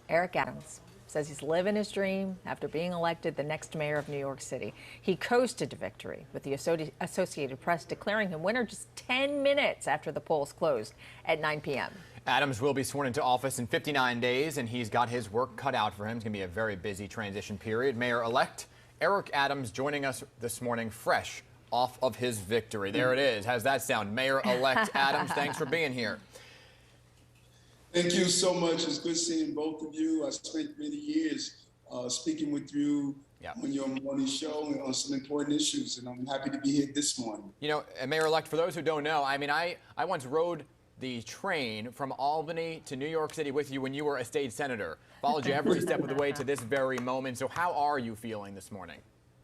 Eric Adams says he's living his dream after being elected the next mayor of New York City. He coasted to victory, with the Associated Press declaring him winner just 10 minutes after the polls closed at 9 p.m. Adams will be sworn into office in 59 days, and he's got his work cut out for him. It's going to be a very busy transition period. Mayor-elect Eric Adams joining us this morning fresh off of his victory. There it is. How's that sound? Mayor-elect Adams, thanks for being here. Thank you so much. It's good seeing both of you. I spent many years speaking with you on your morning show and on some important issues, and I'm happy to be here this morning. You know, Mayor-elect, for those who don't know, I mean, I once rode the train from Albany to New York City with you when you were a state senator. Followed you every step of the way to this very moment. So how are you feeling this morning?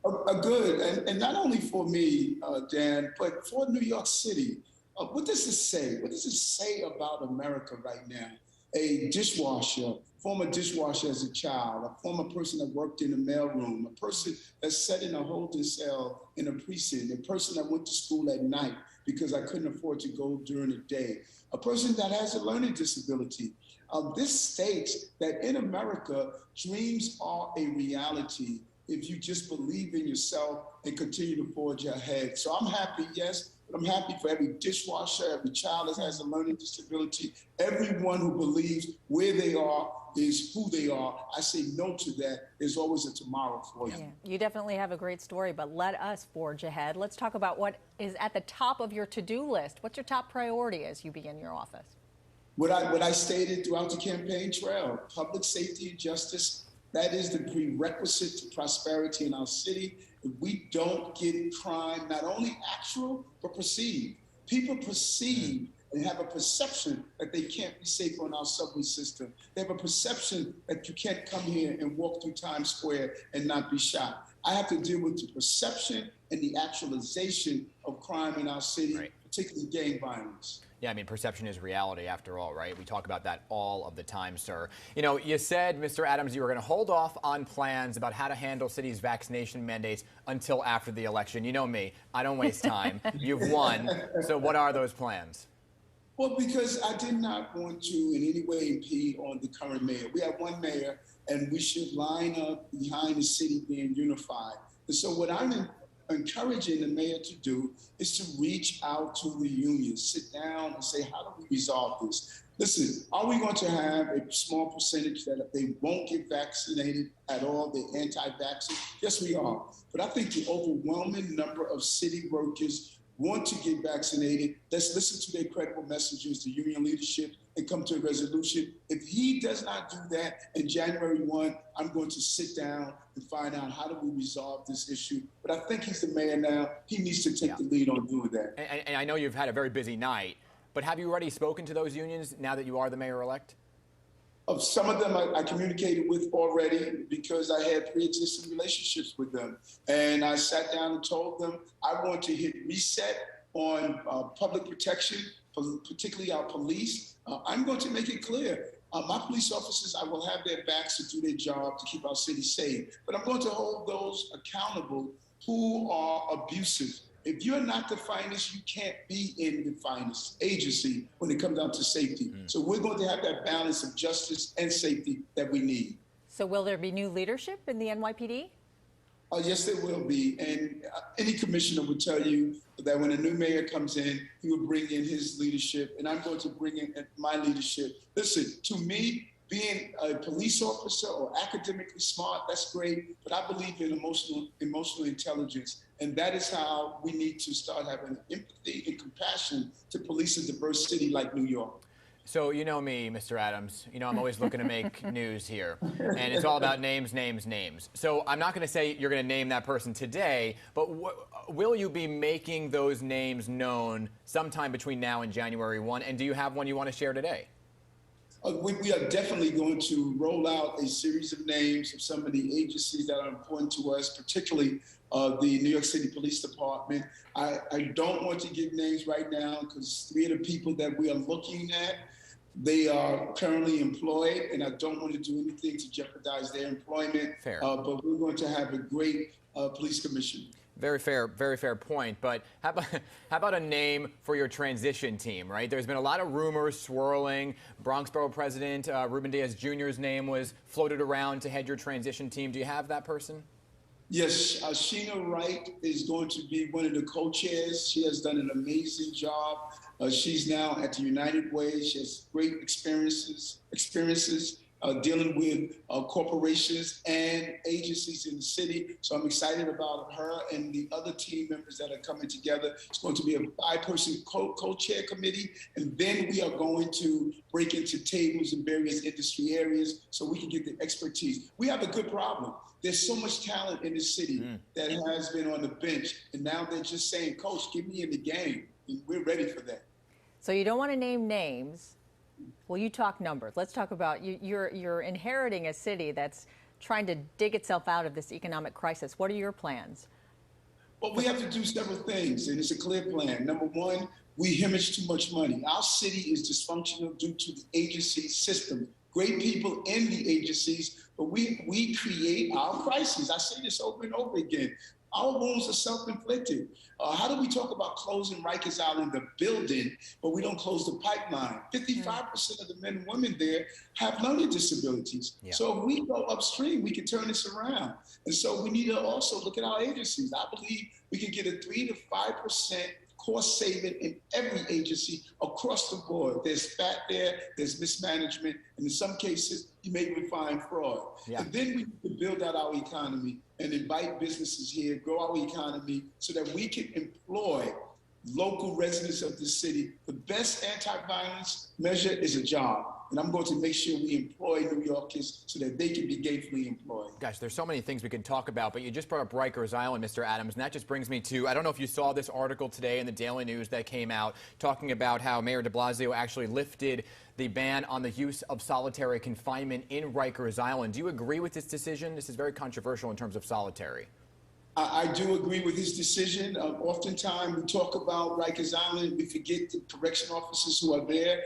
Good, and not only for me, Dan, but for New York City. What does this say? What does it say about America right now? A dishwasher, former dishwasher as a child, a former person that worked in a mailroom, a person that sat in a holding cell in a precinct, a person that went to school at night because I couldn't afford to go during the day, a person that has a learning disability. This states that in America, dreams are a reality if you just believe in yourself and continue to forge ahead. So I'm happy, yes, but I'm happy for every dishwasher, every child that has a learning disability, everyone who believes where they are is who they are. I say no to that. There's always a tomorrow for you. Yeah, you definitely have a great story, but let us forge ahead. Let's talk about what is at the top of your to-do list. What's your top priority as you begin your office? What I stated throughout the campaign trail, public safety and justice, that is the prerequisite to prosperity in our city. If we don't get crime, not only actual, but perceived. People perceive and have a perception that they can't be safe on our subway system. They have a perception that you can't come here and walk through Times Square and not be shot. I have to deal with the perception and the actualization of crime in our city, particularly gang violence. Yeah, I mean, perception is reality after all, right? We talk about that all of the time, sir. You know, you said, Mr. Adams, you were going to hold off on plans about how to handle cities' vaccination mandates until after the election. You know me, I don't waste time. You've won. So what are those plans? Well, because I did not want to in any way impede on the current mayor. We have one mayor, and we should line up behind the city being unified. And so what I'm encouraging the mayor to do is to reach out to the unions, sit down and say, how do we resolve this? Listen, are we going to have a small percentage that they won't get vaccinated at all, they're anti-vaccine? Yes, we are. But I think the overwhelming number of city workers want to get vaccinated. Let's listen to their credible messages, the union leadership, and come to a resolution. If he does not do that in January 1, I'm going to sit down and find out how do we resolve this issue. But I think he's the mayor now. He needs to take the lead on doing that. And I know you've had a very busy night, but have you already spoken to those unions now that you are the mayor-elect? Some of them I communicated with already because I had pre-existing relationships with them. And I sat down and told them I want to hit reset on public protection, particularly our police. I'm going to make it clear. My police officers, I will have their backs to do their job to keep our city safe. But I'm going to hold those accountable who are abusive. If you're not the finest, you can't be in the finest agency when it comes down to safety. So we're going to have that balance of justice and safety that we need. So will there be new leadership in the NYPD? Yes, there will be. And any commissioner would tell you that when a new mayor comes in, he will bring in his leadership, and I'm going to bring in my leadership. Listen, to me, being a police officer or academically smart, that's great, but I believe in emotional intelligence, and that is how we need to start having empathy and compassion to police a diverse city like New York. So you know me, Mr. Adams. You know I'm always looking to make news here, and it's all about names, names, names. So I'm not going to say you're going to name that person today, but will you be making those names known sometime between now and January 1? And do you have one you want to share today? We are definitely going to roll out a series of names of some of the agencies that are important to us, particularly the New York City Police Department. I don't want to give names right now because 3 of the people that we are looking at, they are currently employed, and I don't want to do anything to jeopardize their employment. Fair. But we're going to have a great police commission. Very fair point. But how about a name for your transition team, right? There's been a lot of rumors swirling. Bronx Borough President Ruben Diaz Jr.'s name was floated around to head your transition team. Do you have that person? Yes, Sheena Wright is going to be one of the co-chairs. She has done an amazing job. She's now at the United Way. She has great experiences dealing with corporations and agencies in the city. So I'm excited about her and the other team members that are coming together. It's going to be a 5-person co-chair committee, and then we are going to break into tables in various industry areas so we can get the expertise. We have a good problem. There's so much talent in the city that has been on the bench, and now they're just saying, Coach, get me in the game. And we're ready for that. So you don't want to name names. Well, you talk numbers. Let's talk about you're inheriting a city that's trying to dig itself out of this economic crisis. What are your plans? Well, we have to do several things, and it's a clear plan. Number one, we hemorrhage too much money. Our city is dysfunctional due to the agency system. Great people in the agencies, but we create our crises. I say this over and over again. Our wounds are self-inflicted. How do we talk about closing Rikers Island, the building, but we don't close the pipeline? 55% of the men and women there have learning disabilities. Yeah. So if we go upstream, we can turn this around. And so we need to also look at our agencies. I believe we can get a 3 to 5% cost saving in every agency across the board. There's fat there, there's mismanagement, and in some cases, you may even find fraud. Yeah. And then we need to build out our economy and invite businesses here, grow our economy so that we can employ local residents of the city. The best anti-violence measure is a job. And I'm going to make sure we employ New Yorkers so that they can be gainfully employed. Gosh, there's so many things we can talk about, but you just brought up Rikers Island, Mr. Adams, and that just brings me to, I don't know if you saw this article today in the Daily News that came out talking about how Mayor de Blasio actually lifted the ban on the use of solitary confinement in Rikers Island. Do you agree with this decision? This is very controversial in terms of solitary. I do agree with his decision. Oftentimes we talk about Rikers Island, we forget the correction officers who are there.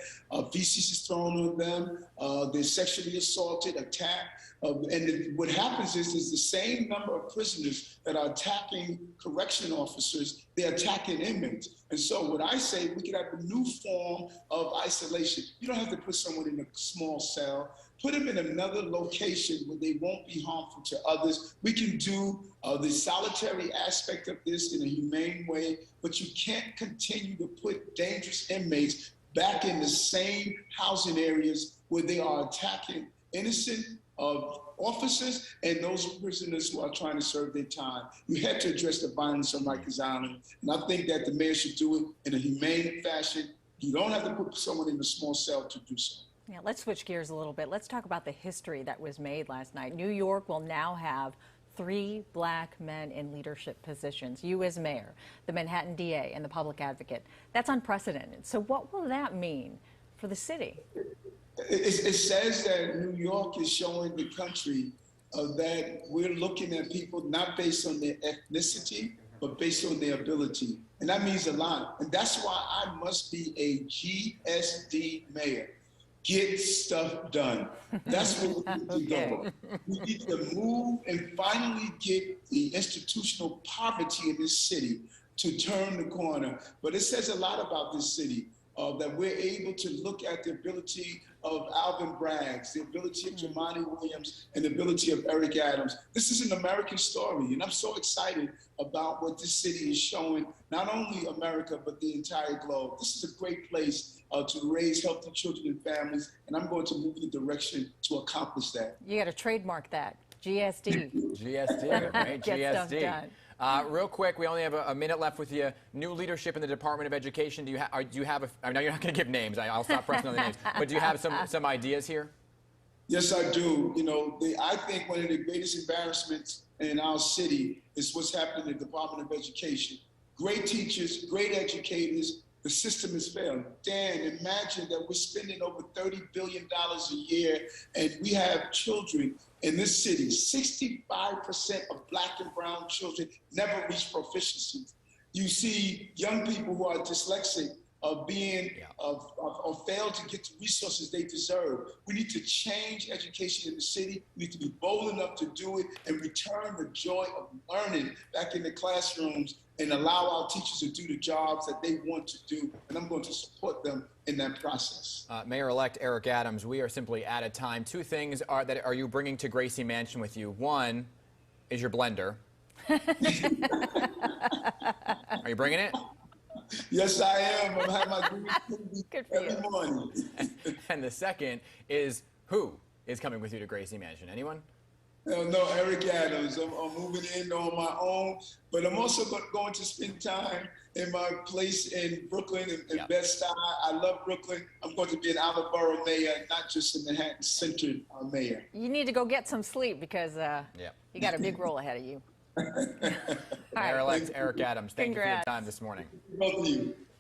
Feces is thrown on them. They're sexually assaulted, attacked. What happens is the same number of prisoners that are attacking correction officers, they're attacking inmates. And so what I say, we could have a new form of isolation. You don't have to put someone in a small cell. Put them in another location where they won't be harmful to others. We can do the solitary aspect of this in a humane way, but you can't continue to put dangerous inmates back in the same housing areas where they are attacking innocent officers and those prisoners who are trying to serve their time. You have to address the violence on Rikers Island, and I think that the mayor should do it in a humane fashion. You don't have to put someone in a small cell to do so. Yeah, let's switch gears a little bit. Let's talk about the history that was made last night. New York will now have 3 black men in leadership positions. You as mayor, the Manhattan DA, and the public advocate. That's unprecedented. So what will that mean for the city? It says that New York is showing the country that we're looking at people not based on their ethnicity, but based on their ability. And that means a lot. And that's why I must be a GSD mayor. Get stuff done. That's where we need to go. We need to move and finally get the institutional poverty in this city to turn the corner. But it says a lot about this city, that we're able to look at the ability of Alvin Braggs, the ability of Jumaane Williams, and the ability of Eric Adams. This is an American story, and I'm so excited about what this city is showing, not only America, but the entire globe. This is a great place to raise healthy children and families, and I'm going to move in the direction to accomplish that. You got to trademark that, GSD. GSD, right? Get GSD. stuff done. Real quick, we only have a minute left with you. New leadership in the Department of Education. Do you have I know you're not going to give names. I'll stop pressing on the names. But do you have some ideas here? Yes, I do. You know, I think one of the greatest embarrassments in our city is what's happening in the Department of Education. Great teachers, great educators. The system is failing. Dan, imagine that we're spending over $30 billion a year, and we have children in this city. 65% of black and brown children never reach proficiency. You see young people who are dyslexic or fail to get the resources they deserve. We need to change education in the city. We need to be bold enough to do it and return the joy of learning back in the classrooms and allow our teachers to do the jobs that they want to do. And I'm going to support them in that process. Mayor-elect Eric Adams, we are simply out of time. Two things are you bringing to Gracie Mansion with you. One is your blender. Are you bringing it? Yes, I am. I'm having my green smoothie every morning. And the second is who is coming with you to Gracie Mansion? Anyone? No, Eric Adams. I'm moving in on my own, but I'm also going to spend time in my place in Brooklyn and Bed-Stuy. I love Brooklyn. I'm going to be an outer borough mayor, not just a Manhattan-centered mayor. You need to go get some sleep because you got a big role ahead of you. Mayor-elect Eric Adams, thank you for your time this morning. Both of you.